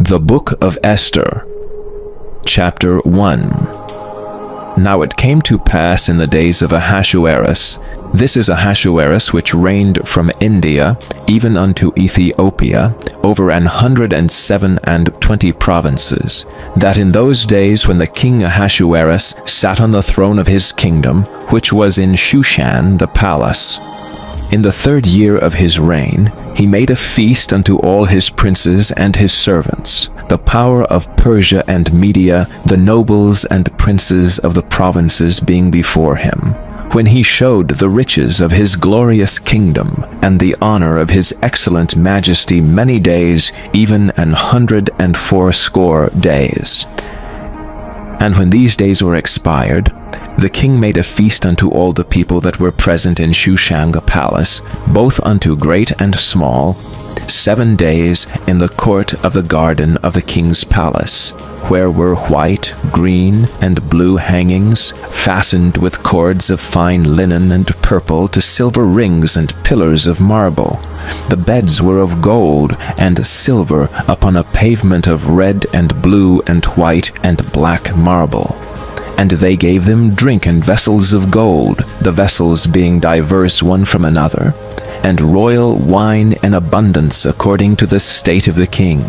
The Book of Esther, Chapter 1. Now it came to pass in the days of Ahasuerus, this is Ahasuerus which reigned from India even unto Ethiopia, over 127 provinces, that in those days when the king Ahasuerus sat on the throne of his kingdom, which was in Shushan the palace, in the 3rd year of his reign, he made a feast unto all his princes and his servants, the power of Persia and Media, the nobles and princes of the provinces being before him, when he showed the riches of his glorious kingdom, and the honor of his excellent majesty many days, even 180 days. And when these days were expired, the king made a feast unto all the people that were present in Shushan the palace, both unto great and small, 7 days in the court of the garden of the king's palace, where were white, green, and blue hangings, fastened with cords of fine linen and purple to silver rings and pillars of marble. The beds were of gold and silver upon a pavement of red and blue and white and black marble. And they gave them drink in vessels of gold, the vessels being diverse one from another, and royal wine in abundance according to the state of the king.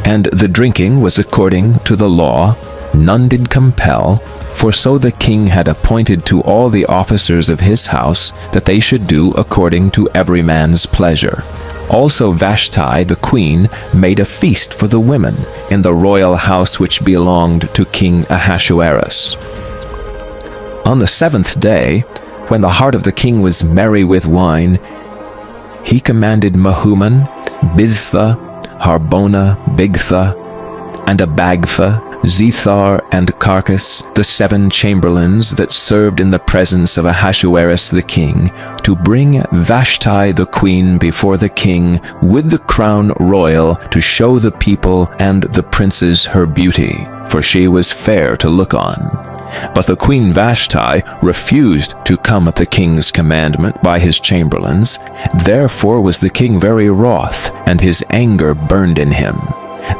And the drinking was according to the law, none did compel, for so the king had appointed to all the officers of his house that they should do according to every man's pleasure. Also Vashti the queen made a feast for the women in the royal house which belonged to King Ahasuerus. On the 7th day, when the heart of the king was merry with wine, he commanded Mehuman, Biztha, Harbona, Bigtha, and Abagtha, Zethar, and Carcas, the 7 chamberlains that served in the presence of Ahasuerus the king, to bring Vashti the queen before the king with the crown royal, to show the people and the princes her beauty, for she was fair to look on. But the queen Vashti refused to come at the king's commandment by his chamberlains. Therefore was the king very wroth, and his anger burned in him.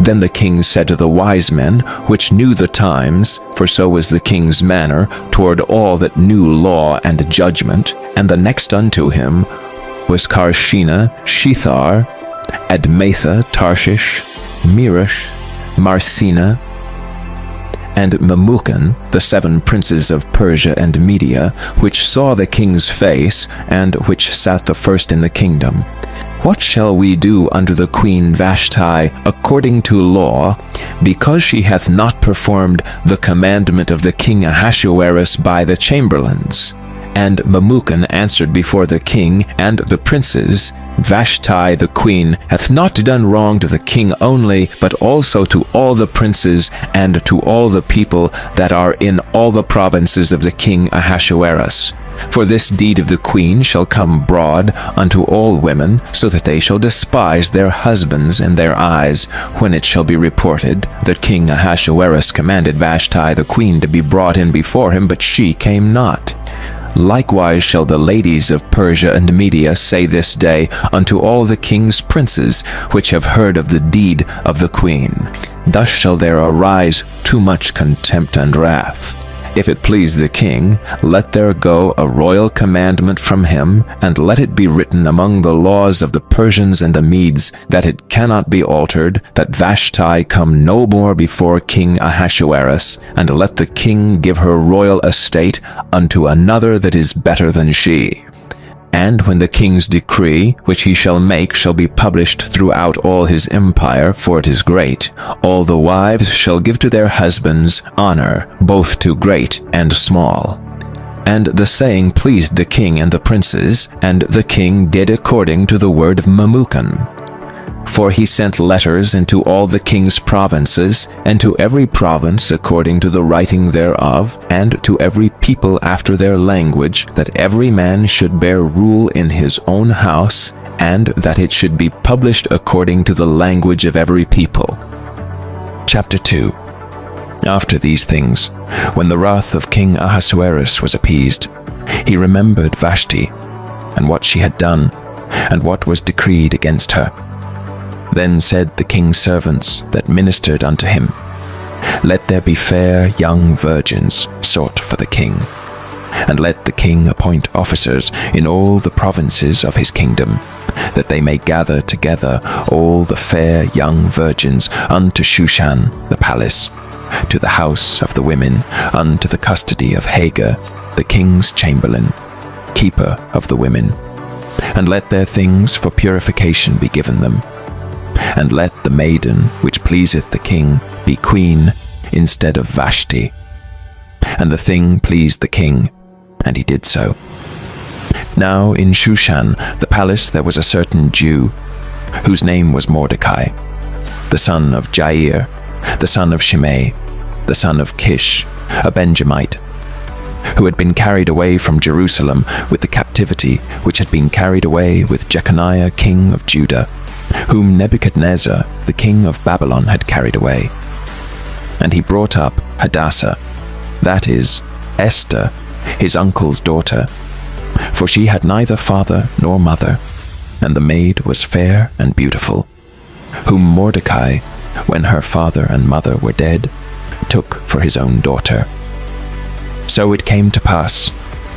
Then the king said to the wise men, which knew the times, for so was the king's manner toward all that knew law and judgment, and the next unto him was Karshena, Shethar, Admatha, Tarshish, Meresh, Marsena, and Memucan, the 7 princes of Persia and Media, which saw the king's face, and which sat the first in the kingdom. What shall we do unto the queen Vashti according to law, because she hath not performed the commandment of the king Ahasuerus by the chamberlains? And Memucan answered before the king and the princes, Vashti the queen hath not done wrong to the king only, but also to all the princes and to all the people that are in all the provinces of the king Ahasuerus. For this deed of the queen shall come broad unto all women, so that they shall despise their husbands in their eyes, when it shall be reported that King Ahasuerus commanded Vashti the queen to be brought in before him, but she came not. Likewise shall the ladies of Persia and Media say this day unto all the king's princes, which have heard of the deed of the queen. Thus shall there arise too much contempt and wrath. If it please the king, let there go a royal commandment from him, and let it be written among the laws of the Persians and the Medes, that it cannot be altered, that Vashti come no more before King Ahasuerus, and let the king give her royal estate unto another that is better than she. And when the king's decree, which he shall make, shall be published throughout all his empire, for it is great, all the wives shall give to their husbands honor, both to great and small. And the saying pleased the king and the princes, and the king did according to the word of Memucan. For he sent letters into all the king's provinces, and to every province according to the writing thereof, and to every people after their language, that every man should bear rule in his own house, and that it should be published according to the language of every people. Chapter 2. After these things, when the wrath of King Ahasuerus was appeased, he remembered Vashti, and what she had done, and what was decreed against her. Then said the king's servants that ministered unto him, Let there be fair young virgins sought for the king, and let the king appoint officers in all the provinces of his kingdom, that they may gather together all the fair young virgins unto Shushan the palace, to the house of the women, unto the custody of Hagar, the king's chamberlain, keeper of the women. And let their things for purification be given them. And let the maiden which pleaseth the king be queen instead of Vashti. And the thing pleased the king, and he did so. Now in Shushan the palace there was a certain Jew, whose name was Mordecai, the son of Jair, the son of Shimei, the son of Kish, a Benjamite, who had been carried away from Jerusalem with the captivity which had been carried away with Jeconiah king of Judah, whom Nebuchadnezzar the king of Babylon had carried away. And he brought up Hadassah, that is, Esther, his uncle's daughter, for she had neither father nor mother, and the maid was fair and beautiful, whom Mordecai, when her father and mother were dead, took for his own daughter. So it came to pass,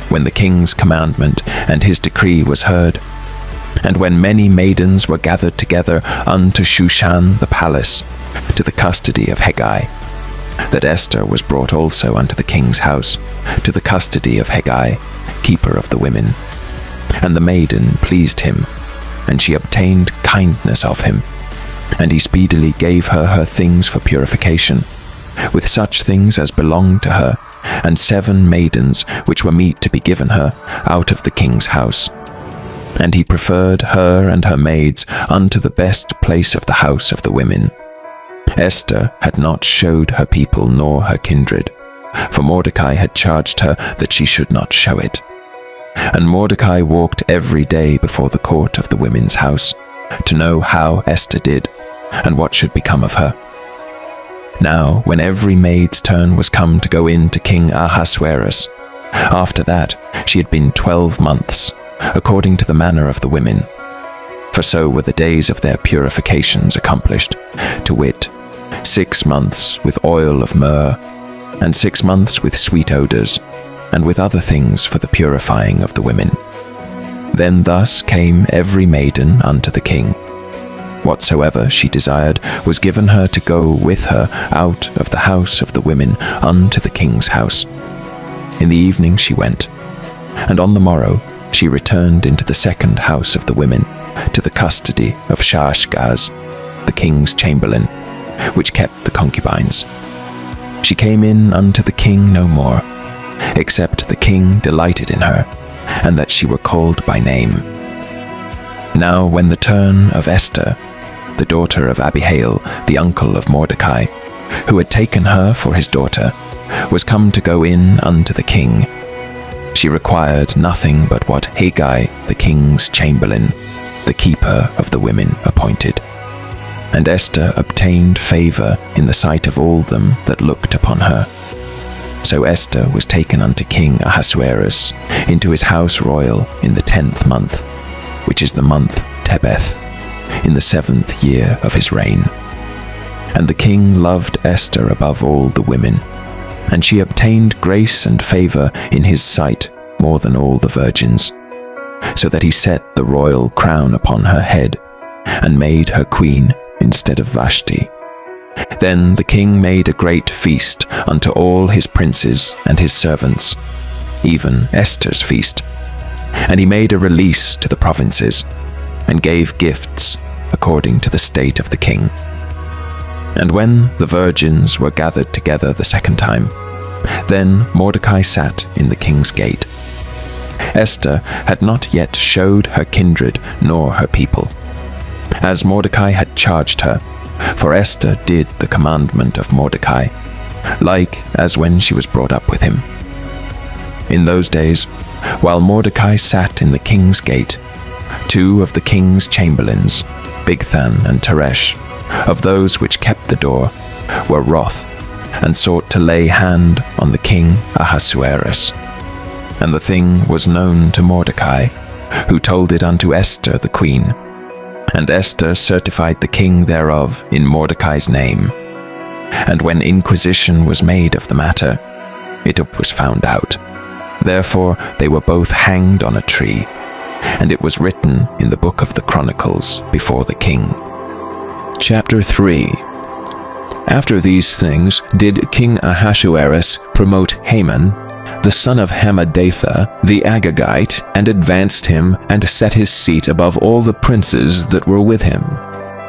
when the king's commandment and his decree was heard, and when many maidens were gathered together unto Shushan the palace, to the custody of Hegai, that Esther was brought also unto the king's house, to the custody of Hegai, keeper of the women. And the maiden pleased him, and she obtained kindness of him, and he speedily gave her her things for purification, with such things as belonged to her, and 7 maidens which were meet to be given her out of the king's house. And he preferred her and her maids unto the best place of the house of the women. Esther had not showed her people nor her kindred, for Mordecai had charged her that she should not show it. And Mordecai walked every day before the court of the women's house, to know how Esther did, and what should become of her. Now, when every maid's turn was come to go in to King Ahasuerus, after that she had been 12 months, according to the manner of the women. For so were the days of their purifications accomplished, to wit, 6 months with oil of myrrh, and 6 months with sweet odors, and with other things for the purifying of the women. Then thus came every maiden unto the king. Whatsoever she desired was given her to go with her out of the house of the women unto the king's house. In the evening she went, and on the morrow she returned into the second house of the women, to the custody of Shaashgaz, the king's chamberlain, which kept the concubines. She came in unto the king no more, except the king delighted in her, and that she were called by name. Now when the turn of Esther, the daughter of Abihail, the uncle of Mordecai, who had taken her for his daughter, was come to go in unto the king, she required nothing but what Hegai, the king's chamberlain, the keeper of the women, appointed. And Esther obtained favor in the sight of all them that looked upon her. So Esther was taken unto King Ahasuerus into his house royal in the 10th month, which is the month Tebeth, in the 7th year of his reign. And the king loved Esther above all the women, and she obtained grace and favor in his sight more than all the virgins, so that he set the royal crown upon her head, and made her queen instead of Vashti. Then the king made a great feast unto all his princes and his servants, even Esther's feast. And he made a release to the provinces, and gave gifts according to the state of the king. And when the virgins were gathered together the second time, then Mordecai sat in the king's gate. Esther had not yet showed her kindred nor her people, as Mordecai had charged her, for Esther did the commandment of Mordecai, like as when she was brought up with him. In those days, while Mordecai sat in the king's gate, 2 of the king's chamberlains, Bigthan and Teresh, of those which kept the door, were wroth, and sought to lay hand on the king Ahasuerus. And the thing was known to Mordecai, who told it unto Esther the queen. And Esther certified the king thereof in Mordecai's name. And when inquisition was made of the matter, it was found out. Therefore they were both hanged on a tree, and it was written in the book of the Chronicles before the king. Chapter 3. After these things did King Ahasuerus promote Haman, the son of Hammedatha, the Agagite, and advanced him, and set his seat above all the princes that were with him.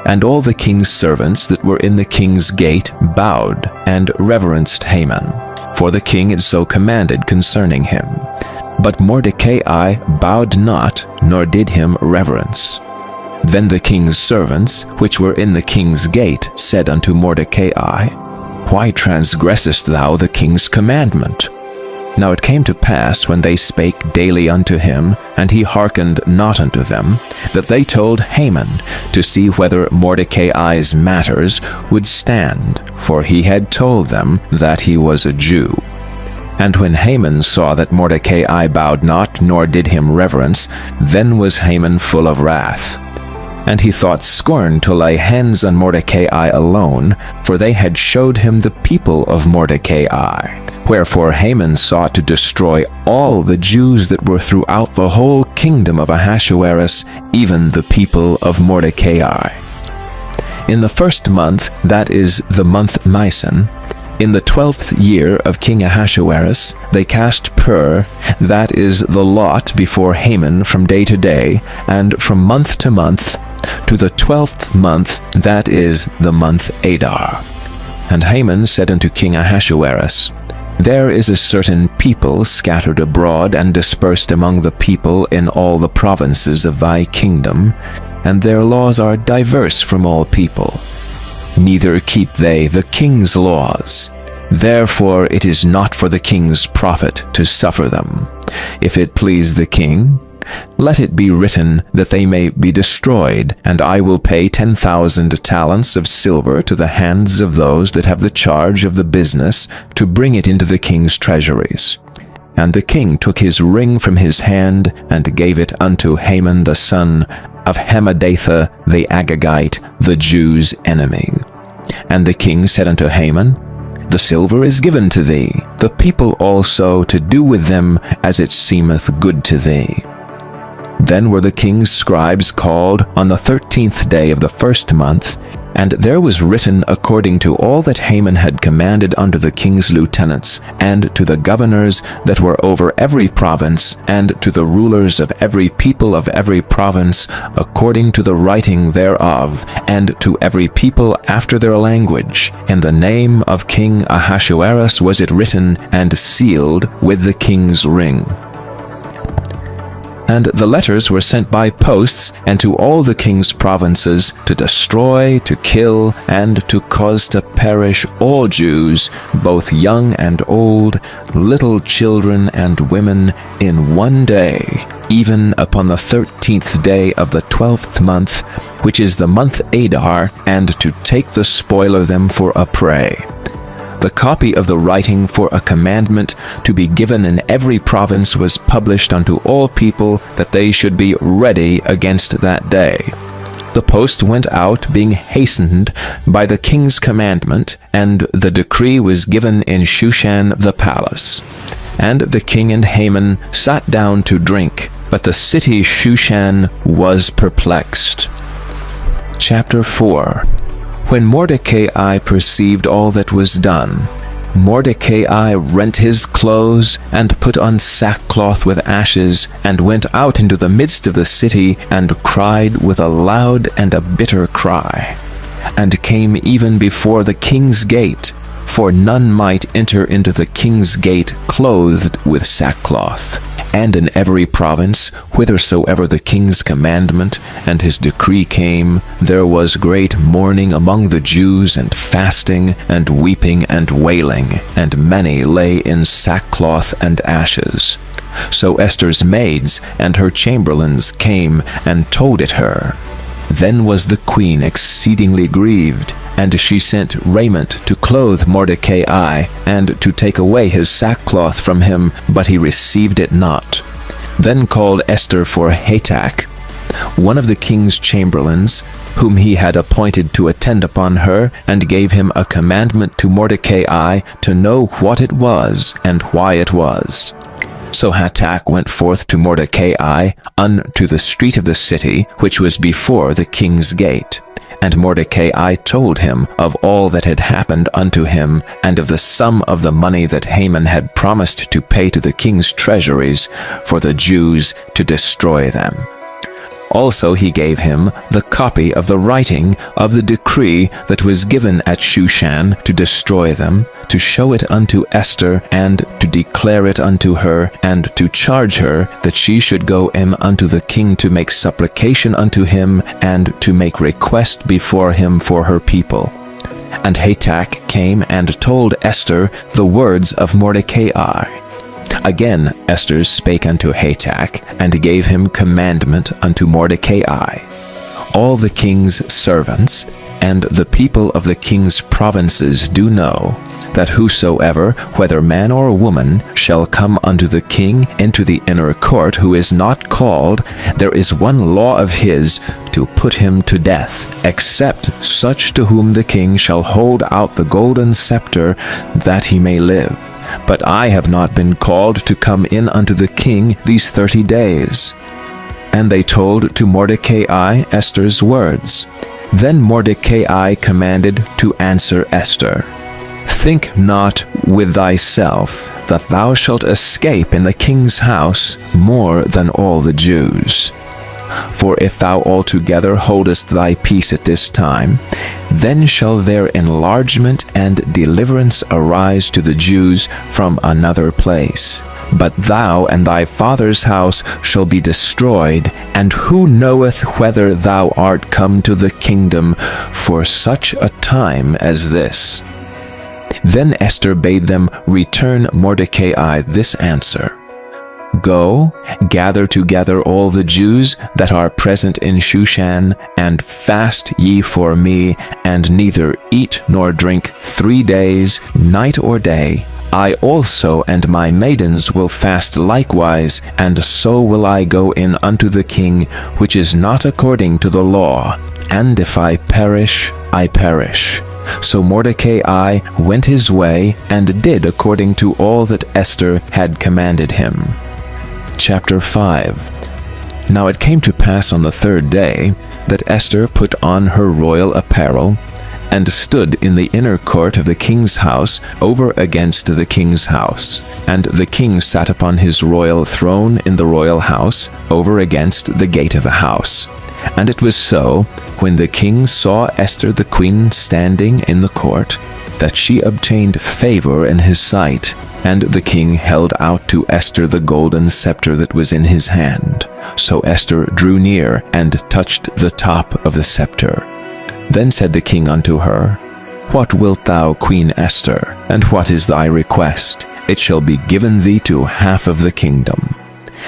And all the king's servants that were in the king's gate bowed and reverenced Haman, for the king had so commanded concerning him. But Mordecai bowed not, nor did him reverence. Then the king's servants, which were in the king's gate, said unto Mordecai, Why transgressest thou the king's commandment? Now it came to pass, when they spake daily unto him, and he hearkened not unto them, that they told Haman, to see whether Mordecai's matters would stand, for he had told them that he was a Jew. And when Haman saw that Mordecai bowed not, nor did him reverence, then was Haman full of wrath. And he thought scorn to lay hands on Mordecai alone, for they had showed him the people of Mordecai. Wherefore Haman sought to destroy all the Jews that were throughout the whole kingdom of Ahasuerus, even the people of Mordecai. In the first month, that is the month Nisan, in the 12th year of King Ahasuerus, they cast pur, that is the lot, before Haman from day to day, and from month to month, to the 12th month, that is the month Adar. And Haman said unto King Ahasuerus, There is a certain people scattered abroad and dispersed among the people in all the provinces of thy kingdom, and their laws are diverse from all people. Neither keep they the king's laws. Therefore it is not for the king's profit to suffer them. If it please the king, let it be written that they may be destroyed, and I will pay 10,000 talents of silver to the hands of those that have the charge of the business, to bring it into the king's treasuries. And the king took his ring from his hand, and gave it unto Haman the son of Hammedatha the Agagite, the Jews' enemy. And the king said unto Haman, The silver is given to thee, the people also to do with them as it seemeth good to thee. Then were the king's scribes called on the 13th day of the first month, and there was written according to all that Haman had commanded unto the king's lieutenants, and to the governors that were over every province, and to the rulers of every people of every province, according to the writing thereof, and to every people after their language. In the name of King Ahasuerus was it written, and sealed with the king's ring. And the letters were sent by posts, and to all the king's provinces, to destroy, to kill, and to cause to perish all Jews, both young and old, little children and women, in one day, even upon the 13th day of the 12th month, which is the month Adar, and to take the spoil of them for a prey. The copy of the writing for a commandment to be given in every province was published unto all people, that they should be ready against that day. The post went out, being hastened by the king's commandment, and the decree was given in Shushan the palace. And the king and Haman sat down to drink, but the city Shushan was perplexed. Chapter 4. When Mordecai perceived all that was done, Mordecai rent his clothes, and put on sackcloth with ashes, and went out into the midst of the city, and cried with a loud and a bitter cry, and came even before the king's gate, for none might enter into the king's gate clothed with sackcloth. And in every province, whithersoever the king's commandment and his decree came, there was great mourning among the Jews, and fasting, and weeping, and wailing, and many lay in sackcloth and ashes. So Esther's maids and her chamberlains came and told it her. Then was the queen exceedingly grieved, and she sent raiment to clothe Mordecai, and to take away his sackcloth from him, but he received it not. Then called Esther for Hatach, one of the king's chamberlains, whom he had appointed to attend upon her, and gave him a commandment to Mordecai to know what it was and why it was. So Hatach went forth to Mordecai unto the street of the city, which was before the king's gate. And Mordecai told him of all that had happened unto him, and of the sum of the money that Haman had promised to pay to the king's treasuries for the Jews to destroy them. Also he gave him the copy of the writing of the decree that was given at Shushan to destroy them, to show it unto Esther, and to declare it unto her, and to charge her that she should go in unto the king to make supplication unto him, and to make request before him for her people. And Hatach came and told Esther the words of Mordecai. Again Esther spake unto Hatach, and gave him commandment unto Mordecai. All the king's servants and the people of the king's provinces do know that whosoever, whether man or woman, shall come unto the king into the inner court who is not called, there is one law of his, to put him to death, except such to whom the king shall hold out the golden scepter, that he may live. But I have not been called to come in unto the king these 30 days. And they told to Mordecai Esther's words. Then Mordecai commanded to answer Esther, Think not with thyself that thou shalt escape in the king's house more than all the Jews. For if thou altogether holdest thy peace at this time, then shall their enlargement and deliverance arise to the Jews from another place. But thou and thy father's house shall be destroyed, and who knoweth whether thou art come to the kingdom for such a time as this? Then Esther bade them return Mordecai this answer. Go, gather together all the Jews that are present in Shushan, and fast ye for me, and neither eat nor drink 3 days, night or day. I also and my maidens will fast likewise, and so will I go in unto the king, which is not according to the law. And if I perish, I perish. So Mordecai went his way, and did according to all that Esther had commanded him. Chapter 5. Now it came to pass on the 3rd day, that Esther put on her royal apparel, and stood in the inner court of the king's house over against the king's house. And the king sat upon his royal throne in the royal house, over against the gate of a house. And it was so, when the king saw Esther the queen standing in the court, that she obtained favor in his sight. And the king held out to Esther the golden scepter that was in his hand. So Esther drew near, and touched the top of the scepter. Then said the king unto her, What wilt thou, Queen Esther, and what is thy request? It shall be given thee to half of the kingdom.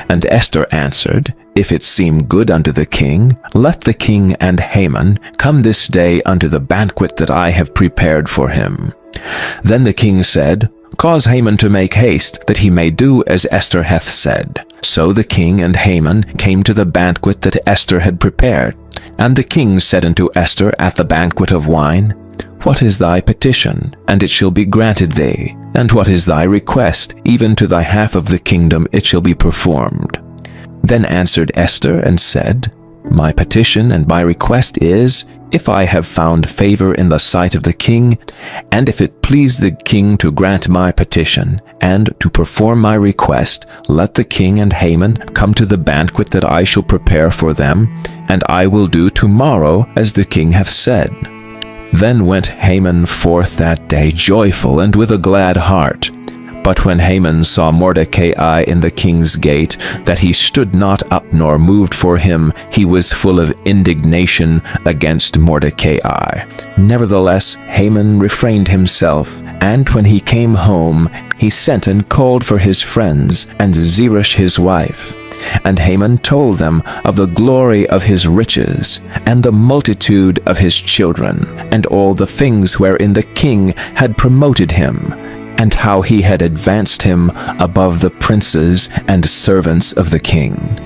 And Esther answered, If it seem good unto the king, let the king and Haman come this day unto the banquet that I have prepared for him. Then the king said, Cause Haman to make haste, that he may do as Esther hath said. So the king and Haman came to the banquet that Esther had prepared. And the king said unto Esther at the banquet of wine, What is thy petition? And it shall be granted thee. And what is thy request? Even to thy half of the kingdom it shall be performed. Then answered Esther and said, My petition and my request is, if I have found favor in the sight of the king, and if it please the king to grant my petition, and to perform my request, let the king and Haman come to the banquet that I shall prepare for them, and I will do tomorrow as the king hath said. Then went Haman forth that day joyful and with a glad heart. But when Haman saw Mordecai in the king's gate, that he stood not up nor moved for him, he was full of indignation against Mordecai. Nevertheless, Haman refrained himself, and when he came home, he sent and called for his friends, and Zeresh his wife. And Haman told them of the glory of his riches, and the multitude of his children, and all the things wherein the king had promoted him, and how he had advanced him above the princes and servants of the king.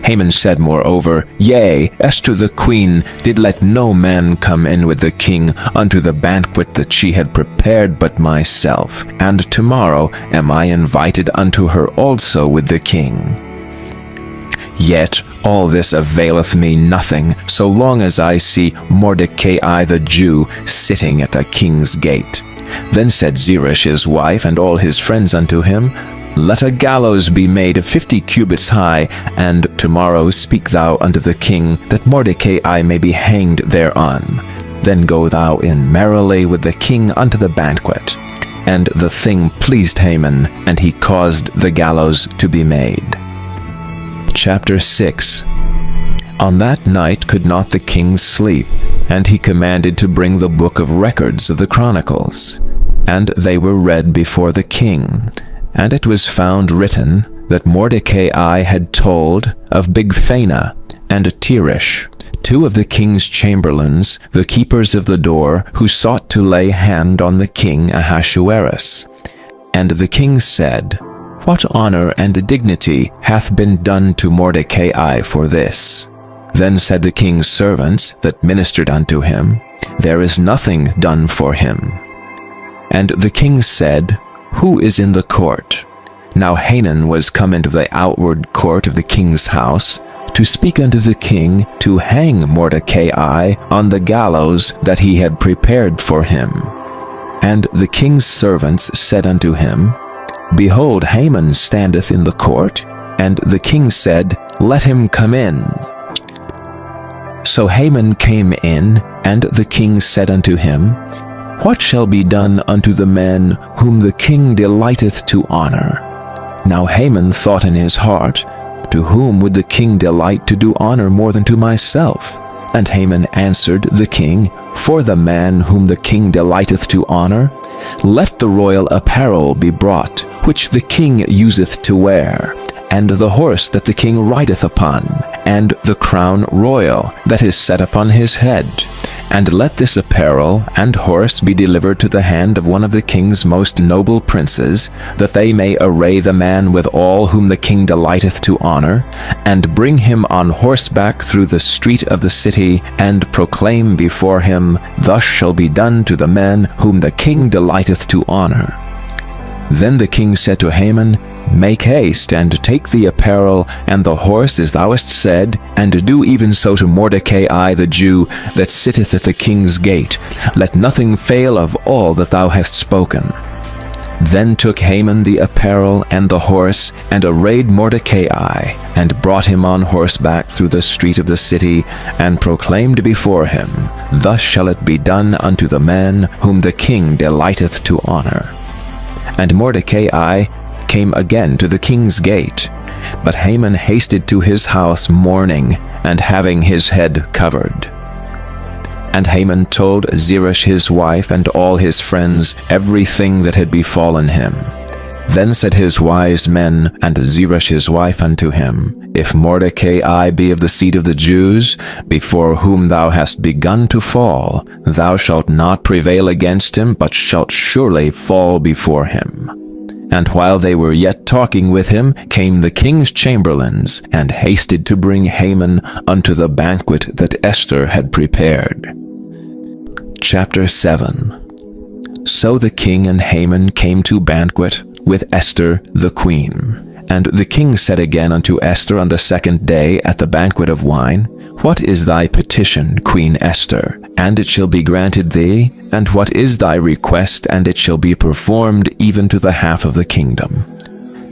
Haman said moreover, Yea, Esther the queen did let no man come in with the king unto the banquet that she had prepared but myself, and tomorrow am I invited unto her also with the king. Yet all this availeth me nothing, so long as I see Mordecai the Jew sitting at the king's gate. Then said Zeresh his wife and all his friends unto him, Let a gallows be made 50 cubits high, and tomorrow speak thou unto the king, that Mordecai may be hanged thereon. Then go thou in merrily with the king unto the banquet. And the thing pleased Haman, and he caused the gallows to be made. Chapter 6. On that night could not the king sleep, and he commanded to bring the book of records of the Chronicles. And they were read before the king. And it was found written that Mordecai had told of Bigthana and Teresh, two of the king's chamberlains, the keepers of the door, who sought to lay hand on the king Ahasuerus. And the king said, What honor and dignity hath been done to Mordecai for this? Then said the king's servants that ministered unto him, There is nothing done for him. And the king said, Who is in the court? Now Hanan was come into the outward court of the king's house, to speak unto the king to hang Mordecai on the gallows that he had prepared for him. And the king's servants said unto him, Behold, Haman standeth in the court. And the king said, Let him come in. So Haman came in, and the king said unto him, What shall be done unto the man whom the king delighteth to honor? Now Haman thought in his heart, To whom would the king delight to do honor more than to myself? And Haman answered the king, For the man whom the king delighteth to honor, let the royal apparel be brought, which the king useth to wear, and the horse that the king rideth upon, and the crown royal that is set upon his head. And let this apparel and horse be delivered to the hand of one of the king's most noble princes, that they may array the man with all whom the king delighteth to honor, and bring him on horseback through the street of the city, and proclaim before him, Thus shall be done to the man whom the king delighteth to honor. Then the king said to Haman, Make haste, and take the apparel and the horse as thou hast said, and do even so to Mordecai the Jew, that sitteth at the king's gate. Let nothing fail of all that thou hast spoken. Then took Haman the apparel and the horse, and arrayed Mordecai, and brought him on horseback through the street of the city, and proclaimed before him, Thus shall it be done unto the man whom the king delighteth to honor. And Mordecai came again to the king's gate, but Haman hasted to his house mourning, and having his head covered. And Haman told Zeresh his wife and all his friends everything that had befallen him. Then said his wise men and Zeresh his wife unto him, If Mordecai be of the seed of the Jews, before whom thou hast begun to fall, thou shalt not prevail against him, but shalt surely fall before him. And while they were yet talking with him, came the king's chamberlains, and hasted to bring Haman unto the banquet that Esther had prepared. Chapter 7. So the king and Haman came to banquet with Esther the queen. And the king said again unto Esther on the second day at the banquet of wine, What is thy petition, Queen Esther? And it shall be granted thee. And what is thy request? And it shall be performed even to the half of the kingdom.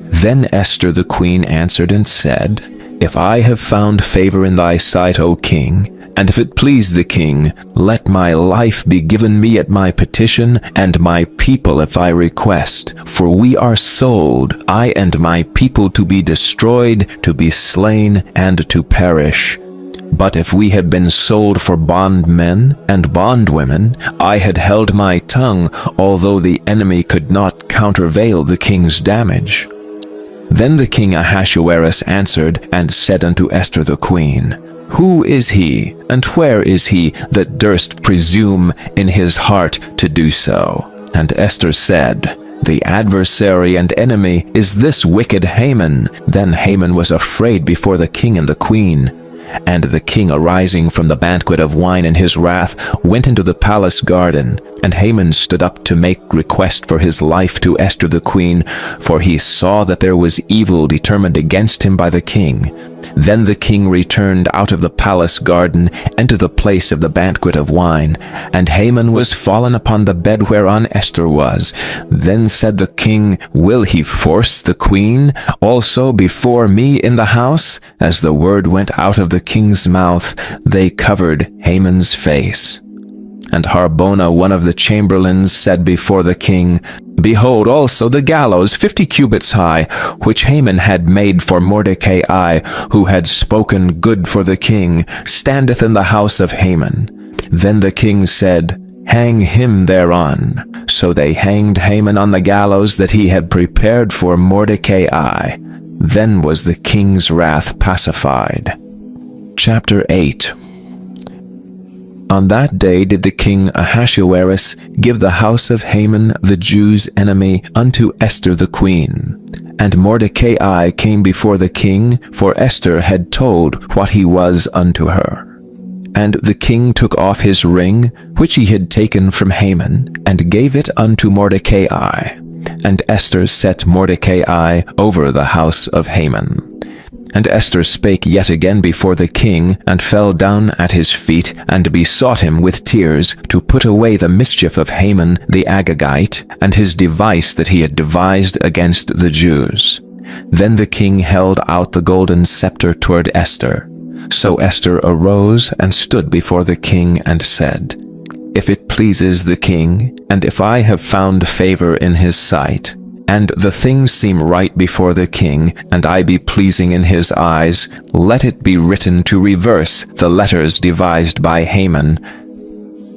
Then Esther the queen answered and said, If I have found favor in thy sight, O king, and if it please the king, let my life be given me at my petition, and my people at thy request. For we are sold, I and my people, to be destroyed, to be slain, and to perish. But if we had been sold for bondmen and bondwomen, I had held my tongue, although the enemy could not countervail the king's damage. Then the king Ahasuerus answered and said unto Esther the queen, Who is he, and where is he that durst presume in his heart to do so? And Esther said, the adversary and enemy is this wicked Haman." Then Haman was afraid before the king and the queen. And the king, arising from the banquet of wine in his wrath, went into the palace garden. And Haman stood up to make request for his life to Esther the queen, for he saw that there was evil determined against him by the king. Then the king returned out of the palace garden into the place of the banquet of wine, and Haman was fallen upon the bed whereon Esther was. Then said the king, "Will he force the queen also before me in the house?" As the word went out of the king's mouth, they covered Haman's face. And Harbona, one of the chamberlains, said before the king, "Behold also the gallows 50 cubits high, which Haman had made for Mordecai, who had spoken good for the king, standeth in the house of Haman." Then the king said, "Hang him thereon." So they hanged Haman on the gallows that he had prepared for Mordecai. Then was the king's wrath pacified. Chapter 8. On that day did the king Ahasuerus give the house of Haman the Jews' enemy unto Esther the queen. And Mordecai came before the king, for Esther had told what he was unto her. And the king took off his ring, which he had taken from Haman, and gave it unto Mordecai. And Esther set Mordecai over the house of Haman. And Esther spake yet again before the king, and fell down at his feet, and besought him with tears to put away the mischief of Haman the Agagite, and his device that he had devised against the Jews. Then the king held out the golden scepter toward Esther. So Esther arose and stood before the king and said, "If it pleases the king, and if I have found favor in his sight, and the things seem right before the king, and I be pleasing in his eyes, let it be written to reverse the letters devised by Haman,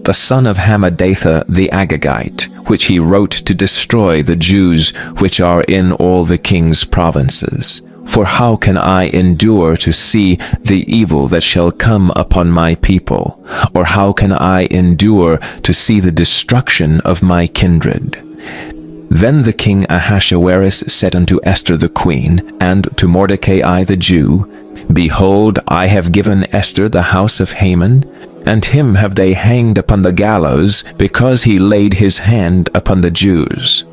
the son of Hammedatha the Agagite, which he wrote to destroy the Jews which are in all the king's provinces. For how can I endure to see the evil that shall come upon my people? Or how can I endure to see the destruction of my kindred?" Then the king Ahasuerus said unto Esther the queen, and to Mordecai the Jew, "Behold, I have given Esther the house of Haman, and him have they hanged upon the gallows, because he laid his hand upon the Jews.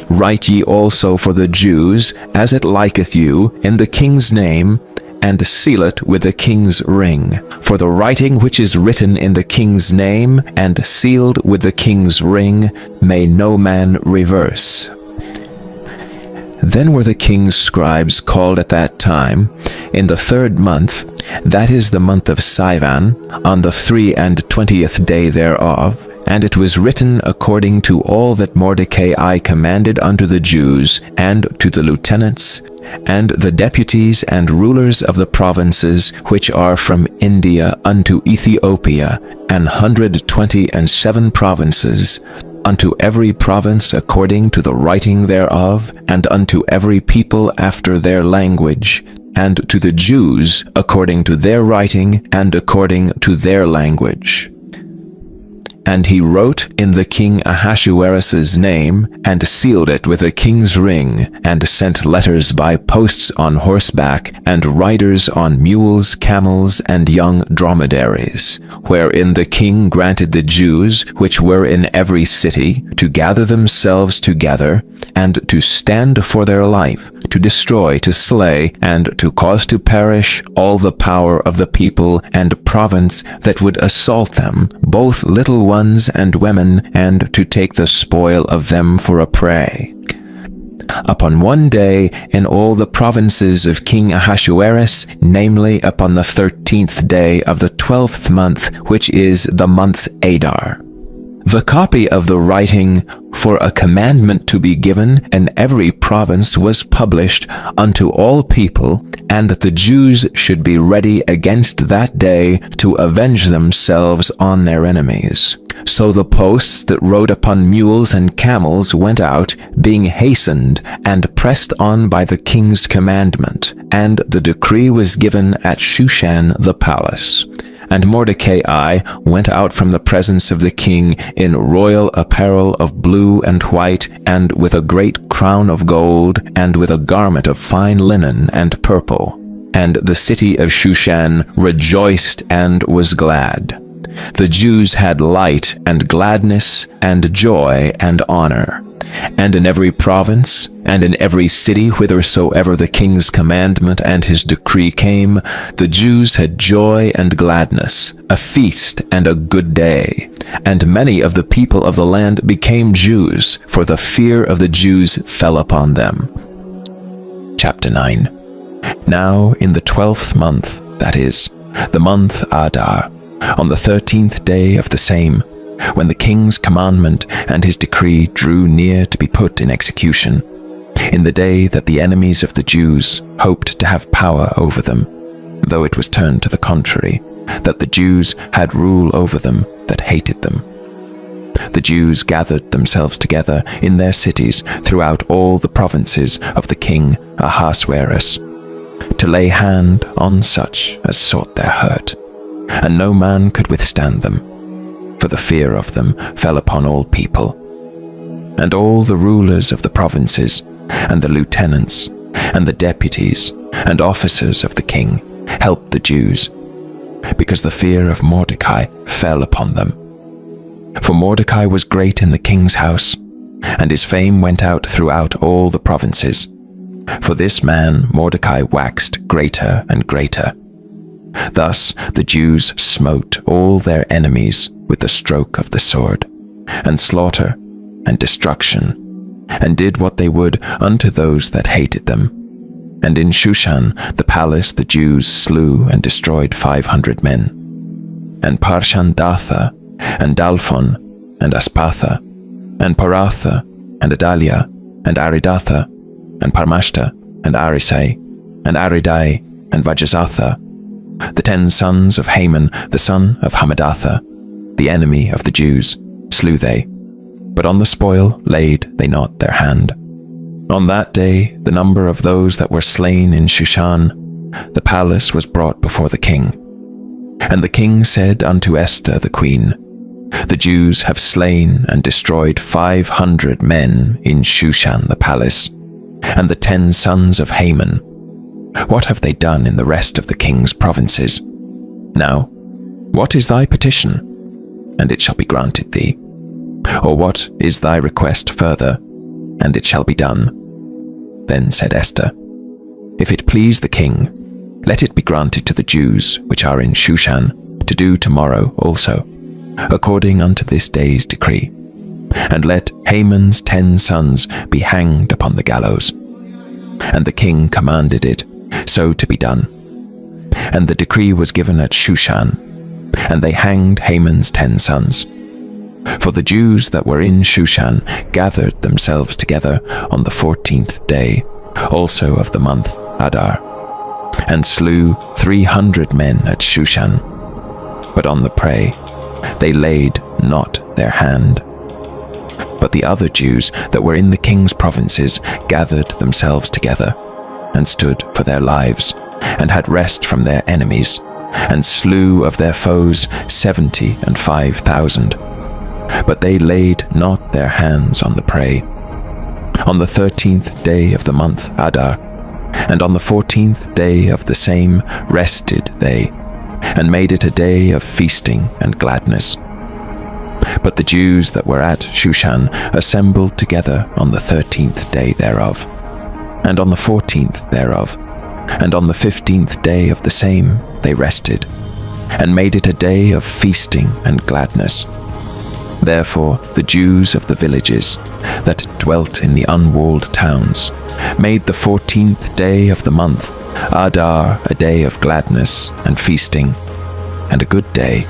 Write ye also for the Jews, as it liketh you, in the king's name, and seal it with the king's ring. For the writing which is written in the king's name, and sealed with the king's ring, may no man reverse." Then were the king's scribes called at that time, in the 3rd month, that is the month of Sivan, on the 23 day thereof, and it was written according to all that Mordecai commanded unto the Jews, and to the lieutenants, and the deputies and rulers of the provinces which are from India unto Ethiopia, 127 provinces, unto every province according to the writing thereof, and unto every people after their language, and to the Jews according to their writing and according to their language. And he wrote in the king Ahasuerus' name, and sealed it with a king's ring, and sent letters by posts on horseback, and riders on mules, camels, and young dromedaries, wherein the king granted the Jews, which were in every city, to gather themselves together, and to stand for their life, to destroy, to slay, and to cause to perish all the power of the people and province that would assault them, both little ones and women, and to take the spoil of them for a prey. Upon one day in all the provinces of King Ahasuerus, namely upon the 13th day of the 12th month, which is the month Adar. The copy of the writing for a commandment to be given in every province was published unto all people, and that the Jews should be ready against that day to avenge themselves on their enemies. So the posts that rode upon mules and camels went out, being hastened and pressed on by the king's commandment, and the decree was given at Shushan the palace. And Mordecai went out from the presence of the king in royal apparel of blue and white, and with a great crown of gold, and with a garment of fine linen and purple. And the city of Shushan rejoiced and was glad. The Jews had light and gladness and joy and honor. And in every province, and in every city whithersoever the king's commandment and his decree came, the Jews had joy and gladness, a feast and a good day. And many of the people of the land became Jews, for the fear of the Jews fell upon them. Chapter 9. Now in the 12th month, that is, the month Adar, on the 13th day of the same, when the king's commandment and his decree drew near to be put in execution, in the day that the enemies of the Jews hoped to have power over them, though it was turned to the contrary, that the Jews had rule over them that hated them. The Jews gathered themselves together in their cities throughout all the provinces of the king Ahasuerus, to lay hand on such as sought their hurt, and no man could withstand them, for the fear of them fell upon all people. And all the rulers of the provinces, and the lieutenants, and the deputies, and officers of the king helped the Jews, because the fear of Mordecai fell upon them. For Mordecai was great in the king's house, and his fame went out throughout all the provinces. For this man Mordecai waxed greater and greater. Thus the Jews smote all their enemies with the stroke of the sword, and slaughter, and destruction, and did what they would unto those that hated them. And in Shushan the palace the Jews slew and destroyed 500 men. And Parshandatha, and Dalphon, and Aspatha, and Paratha, and Adalia, and Aridatha, and Parmashta, and Arisai, and Aridai, and Vajazatha, the 10 sons of Haman, the son of Hammedatha, the enemy of the Jews, slew they, but on the spoil laid they not their hand. On that day the number of those that were slain in Shushan, the palace was brought before the king. And the king said unto Esther the queen, The Jews have slain and destroyed 500 men in Shushan the palace, and the 10 sons of Haman. What have they done in the rest of the king's provinces? Now, what is thy petition? And it shall be granted thee. Or what is thy request further? And it shall be done. Then said Esther, If it please the king, let it be granted to the Jews which are in Shushan to do tomorrow also, according unto this day's decree. And let Haman's 10 sons be hanged upon the gallows. And the king commanded it so to be done. And the decree was given at Shushan, and they hanged Haman's 10 sons. For the Jews that were in Shushan gathered themselves together on the 14th day, also of the month Adar, and slew 300 men at Shushan. But on the prey they laid not their hand. But the other Jews that were in the king's provinces gathered themselves together, and stood for their lives, and had rest from their enemies, and slew of their foes 75,000. But they laid not their hands on the prey. On the 13th day of the month Adar, and on the 14th day of the same rested they, and made it a day of feasting and gladness. But the Jews that were at Shushan assembled together on the 13th day thereof, and on the 14th thereof, and on the 15th day of the same they rested, and made it a day of feasting and gladness. Therefore the Jews of the villages that dwelt in the unwalled towns made the 14th day of the month Adar a day of gladness and feasting, and a good day,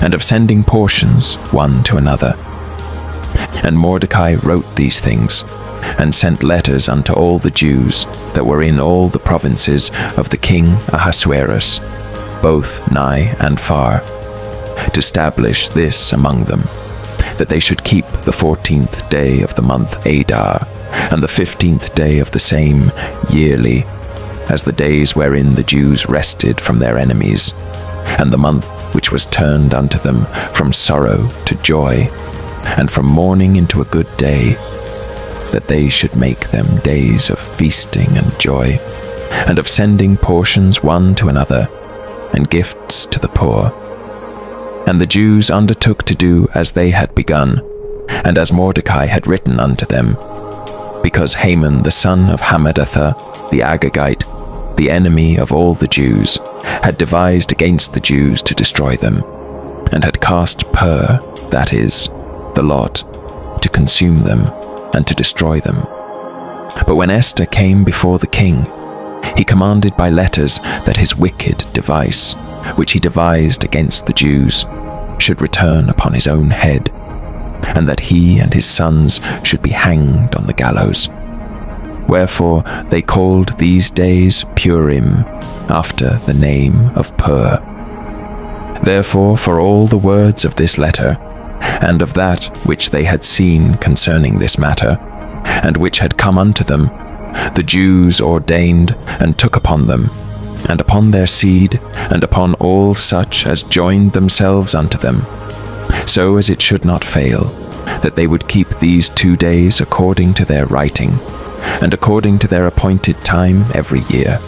and of sending portions one to another. And Mordecai wrote these things, and sent letters unto all the Jews that were in all the provinces of the king Ahasuerus, both nigh and far, to establish this among them, that they should keep the 14th day of the month Adar, and the 15th day of the same yearly, as the days wherein the Jews rested from their enemies, and the month which was turned unto them from sorrow to joy, and from mourning into a good day, that they should make them days of feasting and joy, and of sending portions one to another, and gifts to the poor. And the Jews undertook to do as they had begun, and as Mordecai had written unto them, because Haman the son of Hammedatha, the Agagite, the enemy of all the Jews, had devised against the Jews to destroy them, and had cast Pur, that is, the lot, to consume them and to destroy them. But when Esther came before the king, he commanded by letters that his wicked device, which he devised against the Jews, should return upon his own head, and that he and his sons should be hanged on the gallows. Wherefore they called these days Purim, after the name of Pur. Therefore for all the words of this letter, and of that which they had seen concerning this matter, and which had come unto them, the Jews ordained and took upon them, and upon their seed, and upon all such as joined themselves unto them, so as it should not fail, that they would keep these 2 days according to their writing, and according to their appointed time every year,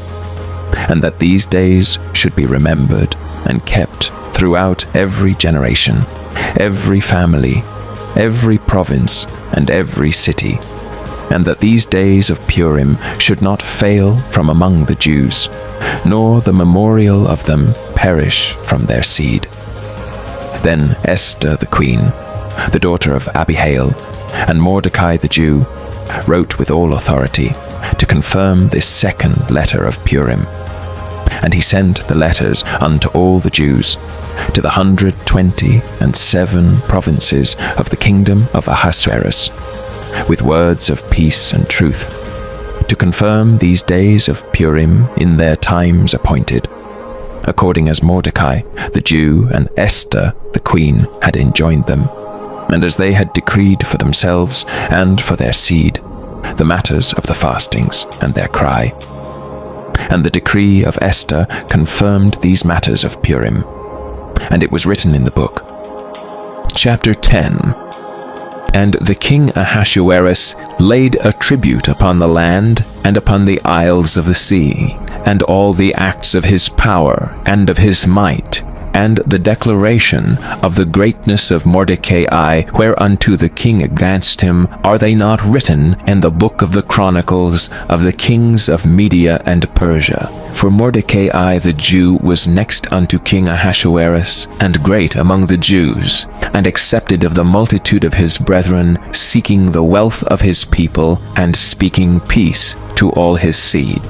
and that these days should be remembered and kept throughout every generation, every family, every province, and every city, and that these days of Purim should not fail from among the Jews, nor the memorial of them perish from their seed. Then Esther the queen, the daughter of Abihail, and Mordecai the Jew, wrote with all authority to confirm this second letter of Purim. And he sent the letters unto all the Jews, to the 127 provinces of the kingdom of Ahasuerus, with words of peace and truth, to confirm these days of Purim in their times appointed, according as Mordecai the Jew and Esther the queen had enjoined them, and as they had decreed for themselves and for their seed the matters of the fastings and their cry. And the decree of Esther confirmed these matters of Purim, and it was written in the book. Chapter 10. And the king Ahasuerus laid a tribute upon the land and upon the isles of the sea, and all the acts of his power and of his might, and the declaration of the greatness of Mordecai whereunto the king advanced him, are they not written in the book of the chronicles of the kings of Media and Persia? For Mordecai the Jew was next unto King Ahasuerus, and great among the Jews, and accepted of the multitude of his brethren, seeking the wealth of his people, and speaking peace to all his seed.